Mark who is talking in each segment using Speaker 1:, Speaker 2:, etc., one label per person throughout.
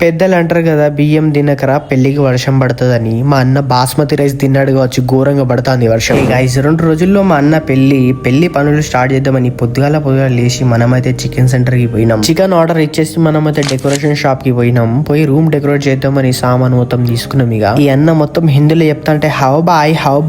Speaker 1: పెద్దలు అంటారు కదా, బియ్యం తినకరా పెళ్లికి వర్షం పడుతుందని. మా అన్న బాస్మతి రైస్ తిన్నాడు కావచ్చు, ఘోరంగా పడుతుంది వర్షం. ఈ 2 రోజుల్లో మా అన్న పెళ్లి పనులు స్టార్ట్ చేద్దామని పొద్దుగాల లేచి మనమైతే చికెన్ సెంటర్ కి పోయినాం. చికెన్ ఆర్డర్ ఇచ్చేసి మనమైతే డెకరేషన్ షాప్ కి పోయినాం. పోయి రూమ్ డెకరేట్ చేద్దామని సామాన్ మొత్తం తీసుకున్నాం. ఇక ఈ అన్న మొత్తం హిందీలో చెప్తా అంటే హౌ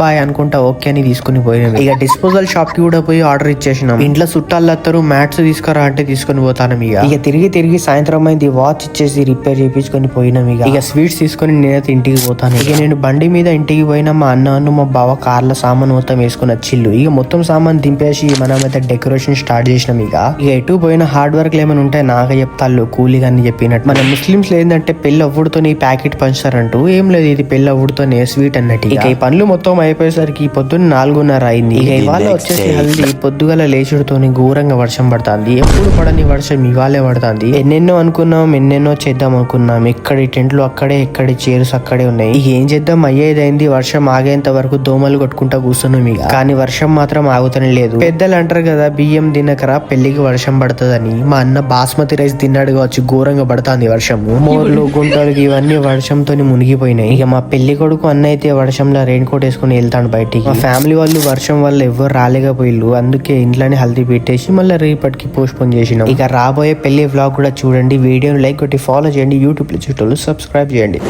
Speaker 1: బాయ్ అనుకుంటా ఓకే అని తీసుకుని పోయినాం. ఇక డిస్పోజల్ షాప్ కి కూడా పోయి ఆర్డర్ ఇచ్చేసినాం. ఇంట్లో చుట్టాలు వస్తారు, మ్యాట్స్ తీసుకురా అంటే తీసుకుని పోతాను. ఇక తిరిగి సాయంత్రం అయింది, వాచ్ ఇచ్చేసి రిపేర్ చేయించుకొని పోయినాం. ఇక స్వీట్స్ తీసుకొని నేనైతే ఇంటికి పోతాను. ఇక నేను బండి మీద ఇంటికి పోయినా మా అన్న మా బావ కార్ల సామాన్ మొత్తం వేసుకుని వచ్చిల్లు. ఇక మొత్తం సామాన్ దింపేసి మనమైతే డెకరేషన్ స్టార్ట్ చేసినాం. ఇక ఎటు పోయిన హార్డ్ వర్క్ ఏమైనా ఉంటే నాకే చెప్తాళ్ళు, కూలీగా అని చెప్పినట్టు. మన ముస్లింస్ ఏంటంటే పెళ్లి అవ్వుడుతో ఈ ప్యాకెట్ పంచుతారంటూ, ఏం లేదు ఇది పెళ్లి అవ్వుడుతోనే స్వీట్ అన్నట్టు. ఇక ఈ పనులు మొత్తం అయిపోయేసరికి పొద్దున్న 4:30 అయింది. ఇక ఇవాళ వచ్చేసి హల్దీ. పొద్దుగల లేచుడుతోని ఘోరంగా వర్షం పడుతుంది. ఎప్పుడు పడని వర్షం ఇవాళే పడుతుంది. ఎన్నెన్నో అనుకున్నాం, ఎన్నెన్నో చేద్దాం అనుకున్నాం. ఎక్కడి టెంట్లు అక్కడే, ఎక్కడి చైర్స్ అక్కడే ఉన్నాయి. ఇక ఏం చేద్దాం, అయ్యేదైంది. వర్షం ఆగేంత వరకు దోమలు కొట్టుకుంటా కూర్చున్నాం. ఇక కానీ వర్షం మాత్రం ఆగుతనే లేదు. పెద్దలు అంటారు కదా, బియ్యం తినకరా పెళ్లికి వర్షం పడుతుందని. మా అన్న బాస్మతి రైస్ తిన్నాడు కావచ్చు, ఘోరంగా పడుతుంది వర్షము. మోర్లు గుంటలు ఇవన్నీ వర్షంతో మునిగిపోయినాయి. ఇక మా పెళ్లి కొడుకు అన్న అయితే వర్షంలో రెయిన్ కోట్ వేసుకుని వెళ్తాడు బయటికి. మా ఫ్యామిలీ వాళ్ళు వర్షం వల్ల ఎవరు రాలేకపోయిల్లు, అందుకే ఇంట్లోనే హల్దీ పెట్టేసి మళ్ళీ రేపటికి పోస్ట్ పోన్ చేసినాం. ఇక రాబోయే పెళ్లి వ్లాగ్ కూడా చూడండి. వీడియోని లైక్ కొట్టి ఫాలో చేయండి. యూట్యూబ్ లో చుట్టూ సబ్స్క్రైబ్ చేయండి.